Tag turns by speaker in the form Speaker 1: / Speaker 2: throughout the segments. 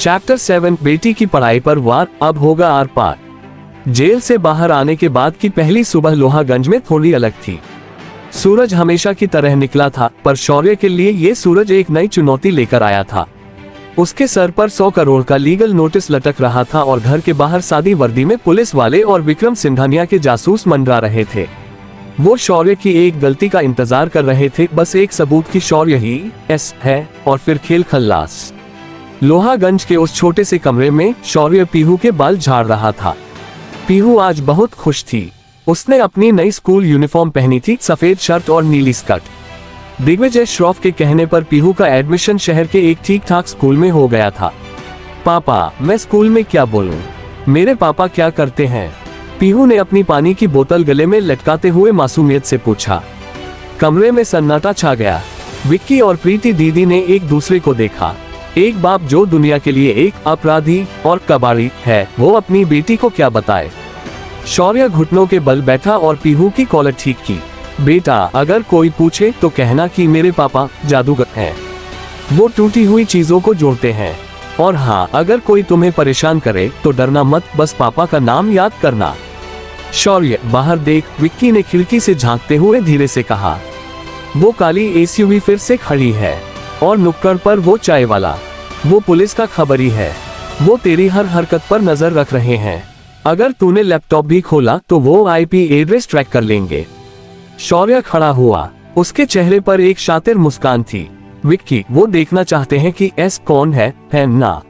Speaker 1: Chapter 7 बेटी की पढ़ाई पर वार, अब होगा आर पार। जेल से बाहर आने के बाद की पहली सुबह लोहागंज में थोड़ी अलग थी। सूरज हमेशा की तरह निकला था, पर शौर्य के लिए ये सूरज एक नई चुनौती लेकर आया था। उसके सर पर 100 करोड़ का लीगल नोटिस लटक रहा था और घर के बाहर सादी वर्दी में पुलिस वाले और विक्रम सिंघानिया के जासूस मंडरा रहे थे। वो शौर्य की एक गलती का इंतजार कर रहे थे, बस एक सबूत की शौर्य ही एस है, और फिर खेल खल्लास। लोहागंज के उस छोटे से कमरे में शौर्य पीहू के बाल झाड़ रहा था। पीहू आज बहुत खुश थी। उसने अपनी नई स्कूल यूनिफॉर्म पहनी थी, सफेद शर्ट और नीली स्कर्ट। दिग्विजय श्रॉफ के कहने पर पीहू का एडमिशन शहर के एक ठीक ठाक स्कूल में हो गया था। पापा, मैं स्कूल में क्या बोलूं? मेरे पापा क्या करते हैं? पीहू ने अपनी पानी की बोतल गले में लटकाते हुए मासूमियत से पूछा। कमरे में सन्नाटा छा गया। विक्की और प्रीति दीदी ने एक दूसरे को देखा। एक बाप जो दुनिया के लिए एक अपराधी और कबाड़ी है, वो अपनी बेटी को क्या बताए। शौर्य घुटनों के बल बैठा और पीहू की कॉलर ठीक की। बेटा, अगर कोई पूछे तो कहना कि मेरे पापा जादूगर हैं। वो टूटी हुई चीजों को जोड़ते हैं। और हाँ, अगर कोई तुम्हें परेशान करे तो डरना मत, बस पापा का नाम याद करना। शौर्य, बाहर देख, विक्की ने खिड़की से झांकते हुए धीरे से कहा। वो काली एसयूवी फिर से खड़ी है और नुक्कड़ पर वो चाय वाला। वो पुलिस का खबरी है। वो तेरी हर हरकत पर नजर रख रहे हैं। अगर तूने लैपटॉप भी खोला तो वो आईपी एड्रेस ट्रैक कर लेंगे। शौर्य खड़ा हुआ। उसके चेहरे पर एक शातिर मुस्कान थी। विक्की, वो देखना चाहते हैं कि एस कौन है ना?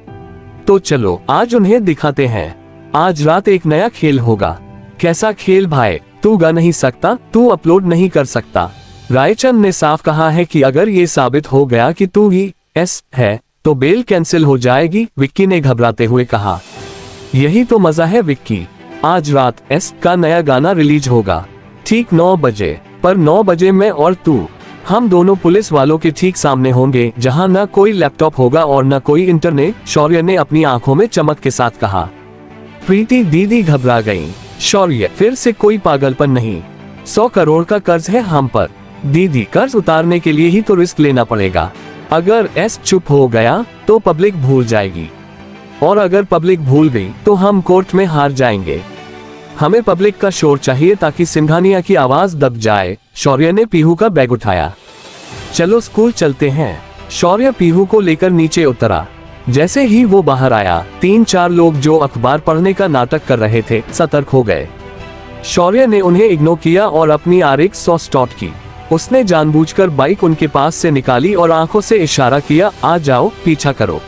Speaker 1: तो चलो आज उन्हें दिखाते हैं। आज रात एक नया खेल होगा। कैसा खेल भाई? तू गा नहीं सकता, तू अपलोड नहीं कर सकता। रायचंद ने साफ कहा है कि अगर ये साबित हो गया कि तू ही एस है तो बेल कैंसिल हो जाएगी, विक्की ने घबराते हुए कहा। यही तो मजा है विक्की। आज रात एस का नया गाना रिलीज होगा, ठीक 9 बजे। पर 9 बजे मैं और तू, हम दोनों पुलिस वालों के ठीक सामने होंगे, जहां न कोई लैपटॉप होगा और न कोई इंटरनेट, शौर्य ने अपनी आंखों में चमक के साथ कहा। प्रीति दीदी घबरा गईं। शौर्य, फिर से कोई पागलपन नहीं। 100 करोड़ का कर्ज है हम पर। दीदी, कर्ज उतारने के लिए ही तो रिस्क लेना पड़ेगा। अगर एस चुप हो गया तो पब्लिक भूल जाएगी, और अगर पब्लिक भूल गई तो हम कोर्ट में हार जाएंगे। हमें पब्लिक का शोर चाहिए ताकि सिंघानिया की आवाज दब जाए। शौर्य ने पीहू का बैग उठाया। चलो स्कूल चलते हैं। शौर्य पीहू को लेकर नीचे उतरा। जैसे ही वो बाहर आया, 3-4 लोग जो अखबार पढ़ने का नाटक कर रहे थे सतर्क हो गए। शौर्य ने उन्हें इग्नोर किया और अपनी RX-100 स्टार्ट की। उसने जानबूझकर बाइक उनके पास से निकाली और आंखों से इशारा किया, आ जाओ, पीछा करो।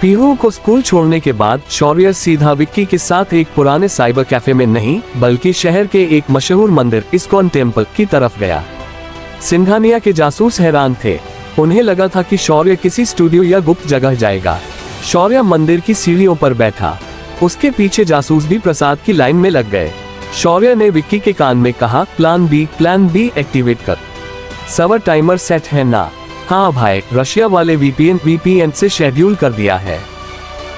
Speaker 1: पीहू को स्कूल छोड़ने के बाद शौर्य सीधा विक्की के साथ एक पुराने साइबर कैफे में नहीं, बल्कि शहर के एक मशहूर मंदिर इस्कॉन टेम्पल की तरफ गया। सिंघानिया के जासूस हैरान थे। उन्हें लगा था कि शौर्य किसी स्टूडियो या गुप्त जगह जाएगा। शौर्य मंदिर की सीढ़ियों पर बैठा। उसके पीछे जासूस भी प्रसाद की लाइन में लग गए। शौर्य ने विक्की के कान में कहा, प्लान बी एक्टिवेट कर। सर्वर टाइमर सेट है ना? हाँ भाई, रशिया वाले VPN से शेड्यूल कर दिया है।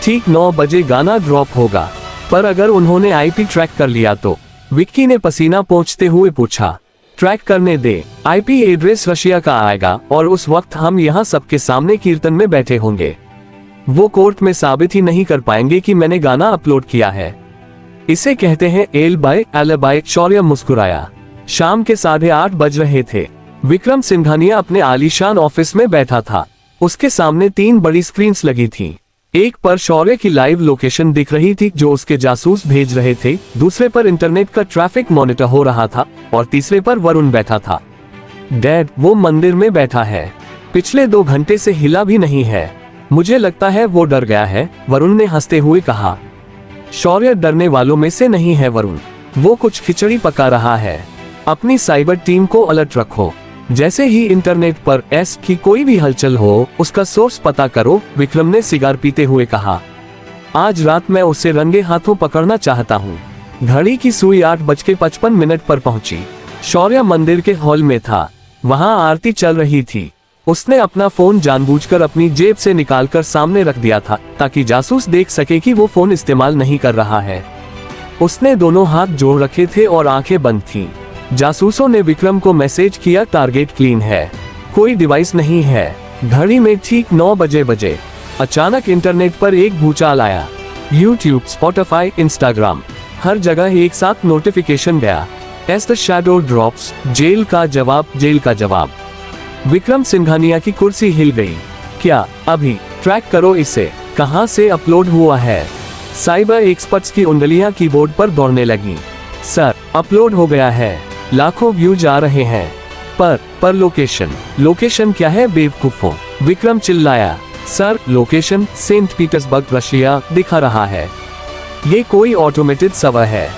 Speaker 1: ठीक 9 बजे गाना ड्रॉप होगा। पर अगर उन्होंने IP ट्रैक कर लिया तो? विक्की ने पसीना पोंछते हुए पूछा। ट्रैक करने दे। IP एड्रेस रशिया का आएगा और उस वक्त हम यहाँ सबके सामने कीर्तन में बैठे होंगे। वो कोर्ट में साबित ही नहीं कर पाएंगे कि मैंने गाना अपलोड किया है। इसे कहते हैं एलिबाई। शौर्य मुस्कुराया। शाम के 8:30 बज रहे थे। विक्रम सिंघानिया अपने आलीशान ऑफिस में बैठा था। उसके सामने 3 बड़ी स्क्रीन्स लगी थीं। एक पर शौर्य की लाइव लोकेशन दिख रही थी जो उसके जासूस भेज रहे थे, दूसरे पर इंटरनेट का ट्रैफिक मॉनिटर हो रहा था और तीसरे पर वरुण बैठा था। डैड, वो मंदिर में बैठा है। पिछले 2 घंटे से हिला भी नहीं है। मुझे लगता है वो डर गया है, वरुण ने हंसते हुए कहा। शौर्य डरने वालों में से नहीं है वरुण। वो कुछ खिचड़ी पका रहा है। अपनी साइबर टीम को अलर्ट रखो। जैसे ही इंटरनेट पर एस की कोई भी हलचल हो, उसका सोर्स पता करो, विक्रम ने सिगार पीते हुए कहा। आज रात मैं उसे रंगे हाथों पकड़ना चाहता हूँ। घड़ी की सुई 8:55 पर पहुंची। शौर्य मंदिर के हॉल में था। वहां आरती चल रही थी। उसने अपना फोन जानबूझकर अपनी जेब से निकालकर सामने रख दिया था ताकि जासूस देख सके कि वो फोन इस्तेमाल नहीं कर रहा है। उसने दोनों हाथ जोड़ रखे थे और आंखें बंद थीं। जासूसों ने विक्रम को मैसेज किया, टारगेट क्लीन है, कोई डिवाइस नहीं है। घड़ी में ठीक 9 बजे। अचानक इंटरनेट पर एक भूचाल आया। यूट्यूब, स्पॉटिफाई, इंस्टाग्राम, हर जगह एक साथ नोटिफिकेशन गया। As the shadow drops, jail का जवाब, जेल का जवाब। विक्रम सिंघानिया की कुर्सी हिल गई। क्या अभी? ट्रैक करो इसे, कहां से अपलोड हुआ है? साइबर एक्सपर्ट्स की उंगलियां कीबोर्ड पर दौड़ने लगी। सर, अपलोड हो गया है, लाखों व्यूज आ रहे हैं। पर लोकेशन क्या है बेवकूफों? विक्रम चिल्लाया। Sir, location saint Petersburg, Russia दिखा रहा है। ये कोई ऑटोमेटेड सर्वर है,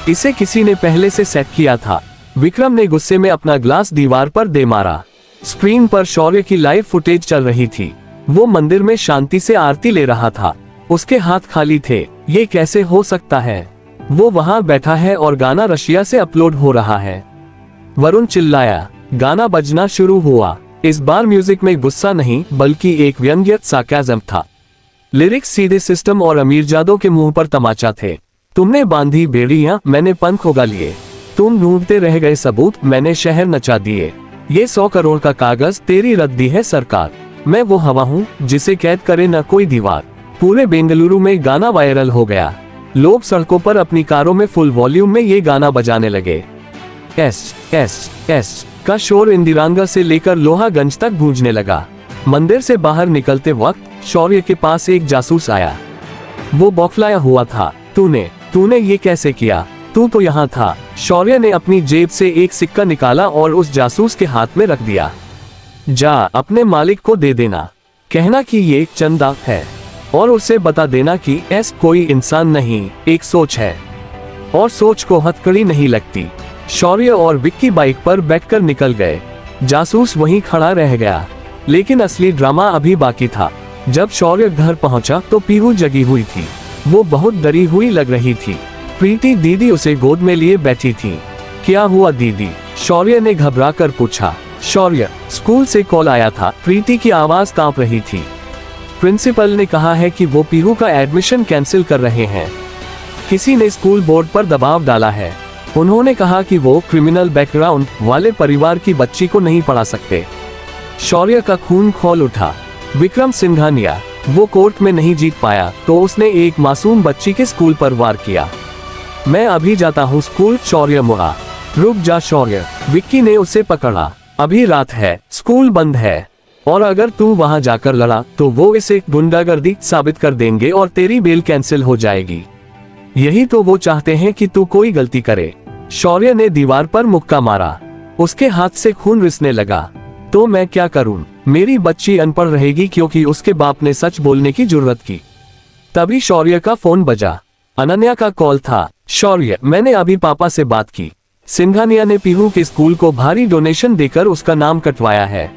Speaker 1: इसे किसी ने पहले से सेट किया था। विक्रम ने गुस्से में अपना ग्लास दीवार पर दे मारा। स्क्रीन पर शौर्य की लाइव फुटेज चल रही थी। वो मंदिर में शांति से आरती ले रहा था। उसके हाथ खाली थे। ये कैसे हो सकता है? वो वहां बैठा है और गाना रशिया से अपलोड हो रहा है। वरुण चिल्लाया। गाना बजना शुरू हुआ। इस बार म्यूजिक में गुस्सा नहीं बल्कि एक व्यंग्य सार्काज़म था। लिरिक्स सीधे सिस्टम और अमीरजादों के मुंह पर तमाचा थे। तुमने बांधी बेड़ियां, मैंने पंख उगा लिए। तुम ढूंढते रह गए सबूत, मैंने शहर नचा दिए। ये 100 करोड़ का कागज तेरी रद्दी है सरकार। मैं वो हवा हूँ जिसे कैद करे न कोई दीवार। पूरे बेंगलुरु में गाना वायरल हो गया। लोग सड़कों पर अपनी कारों में फुल वॉल्यूम में ये गाना बजाने लगे। एस एस एस का शोर इंदिरांगा से लेकर लोहागंज तक गूंजने लगा। मंदिर से बाहर निकलते वक्त शौर्य के पास एक जासूस आया। वो बौखलाया हुआ था। तूने ये कैसे किया? तू तो यहाँ था। शौर्य ने अपनी जेब से एक सिक्का निकाला और उस जासूस के हाथ में रख दिया। जा, अपने मालिक को दे देना, कहना कि ये चंदा है और उसे बता देना कि ऐसा कोई इंसान नहीं, एक सोच है और सोच को हथकड़ी नहीं लगती। शौर्य और विक्की बाइक पर बैठकर निकल गए। जासूस वहीं खड़ा रह गया, लेकिन असली ड्रामा अभी बाकी था। जब शौर्य घर पहुंचा तो पीहू जगी हुई थी। वो बहुत डरी हुई लग रही थी। प्रीति दीदी उसे गोद में लिए बैठी थी। क्या हुआ दीदी? शौर्य ने घबरा कर पूछा। शौर्य, स्कूल से कॉल आया था। प्रीति की आवाज कांप रही थी। प्रिंसिपल ने कहा है कि वो पीहू का एडमिशन कैंसिल कर रहे हैं। किसी ने स्कूल बोर्ड पर दबाव डाला है। उन्होंने कहा कि वो क्रिमिनल बैकग्राउंड वाले परिवार की बच्ची को नहीं पढ़ा सकते। शौर्य का खून खौल उठा। विक्रम सिंघानिया, वो कोर्ट में नहीं जीत पाया तो उसने एक मासूम बच्ची के स्कूल पर वार किया। मैं अभी जाता हूँ स्कूल। शौर्य मुड़ा। रुक जा शौर्य, विक्की ने उसे पकड़ा। अभी रात है, स्कूल बंद है और अगर तू वहां जाकर लड़ा तो वो इसे गुंडागर्दी साबित कर देंगे और तेरी बेल कैंसिल हो जाएगी। यही तो वो चाहते हैं कि तू कोई गलती करे। शौर्य ने दीवार पर मुक्का मारा। उसके हाथ से खून रिसने लगा। तो मैं क्या करूं? मेरी बच्ची अनपढ़ रहेगी क्योंकि उसके बाप ने सच बोलने की जुर्रत की। तभी शौर्य का फोन बजा। अनन्या का कॉल था। शौर्य, मैंने अभी पापा से बात की। सिंघानिया ने पीहू के स्कूल को भारी डोनेशन देकर उसका नाम कटवाया है।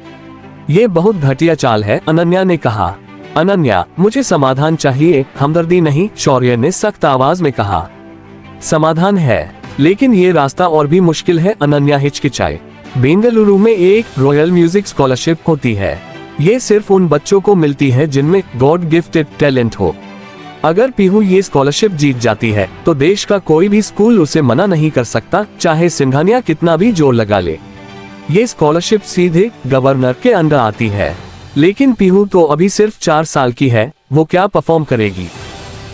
Speaker 1: ये बहुत घटिया चाल है, अनन्या ने कहा। अनन्या, मुझे समाधान चाहिए, हमदर्दी नहीं, शौर्य ने सख्त आवाज में कहा। समाधान है, लेकिन ये रास्ता और भी मुश्किल है, अनन्या हिचकिचाई। बेंगलुरु में एक रॉयल म्यूजिक स्कॉलरशिप होती है। ये सिर्फ उन बच्चों को मिलती है जिनमें गॉड गिफ्टेड टैलेंट हो। अगर पीहू ये स्कॉलरशिप जीत जाती है तो देश का कोई भी स्कूल उसे मना नहीं कर सकता, चाहे सिंघानिया कितना भी जोर लगा ले। ये स्कॉलरशिप सीधे गवर्नर के अंडर आती है, लेकिन पीहू तो अभी सिर्फ 4 साल की है, वो क्या परफॉर्म करेगी?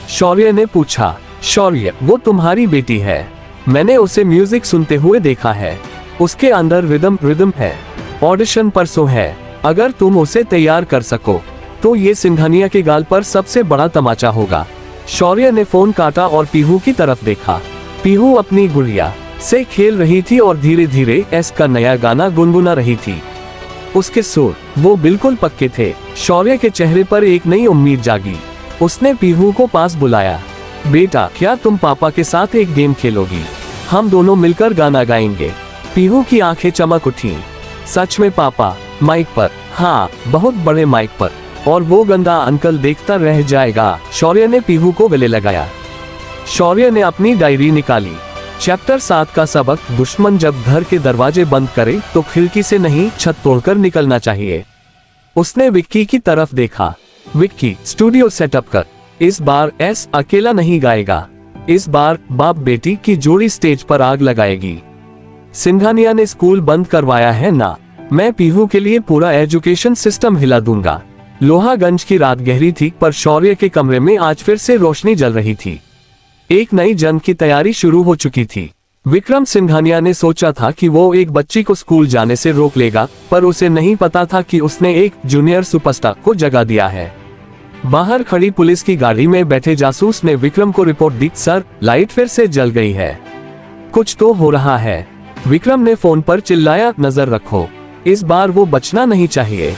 Speaker 1: शौर्य ने पूछा। शौर्य, वो तुम्हारी बेटी है, मैंने उसे म्यूजिक सुनते हुए देखा है। उसके अंदर रिदम है। ऑडिशन परसों है। अगर तुम उसे तैयार कर सको तो ये सिंघानिया के गाल पर सबसे बड़ा तमाचा होगा। शौर्य ने फोन काटा और पीहू की तरफ देखा। पीहू अपनी गुड़िया से खेल रही थी और धीरे धीरे एस का नया गाना गुनगुना रही थी। उसके सुर वो बिल्कुल पक्के थे। शौर्य के चेहरे पर एक नई उम्मीद जागी। उसने पीहू को पास बुलाया। बेटा, क्या तुम पापा के साथ एक गेम खेलोगी? हम दोनों मिलकर गाना गाएंगे। पीहू की आंखें चमक उठी। सच में पापा? माइक पर? हाँ, बहुत बड़े माइक पर, और वो गंदा अंकल देखता रह जाएगा। शौर्य ने पीहू को गले लगाया। शौर्य ने अपनी डायरी निकाली। चैप्टर 7 का सबक, दुश्मन जब घर के दरवाजे बंद करे तो खिड़की से नहीं, छत तोड़कर निकलना चाहिए। उसने विक्की की तरफ देखा। विक्की, स्टूडियो सेटअप कर। इस बार एस अकेला नहीं गाएगा। इस बार बाप बेटी की जोड़ी स्टेज पर आग लगाएगी। सिंघानिया ने स्कूल बंद करवाया है ना, मैं पीहू के लिए पूरा एजुकेशन सिस्टम हिला दूंगा। लोहागंज की रात गहरी थी, पर शौर्य के कमरे में आज फिर से रोशनी जल रही थी। एक नई जंग की तैयारी शुरू हो चुकी थी। विक्रम सिंघानिया ने सोचा था कि वो एक बच्ची को स्कूल जाने से रोक लेगा, पर उसे नहीं पता था कि उसने एक जूनियर सुपरस्टार को जगा दिया है। बाहर खड़ी पुलिस की गाड़ी में बैठे जासूस ने विक्रम को रिपोर्ट दी, सर, लाइट फिर से जल गई है, कुछ तो हो रहा है। विक्रम ने फोन पर चिल्लाया, नजर रखो, इस बार वो बचना नहीं चाहिए।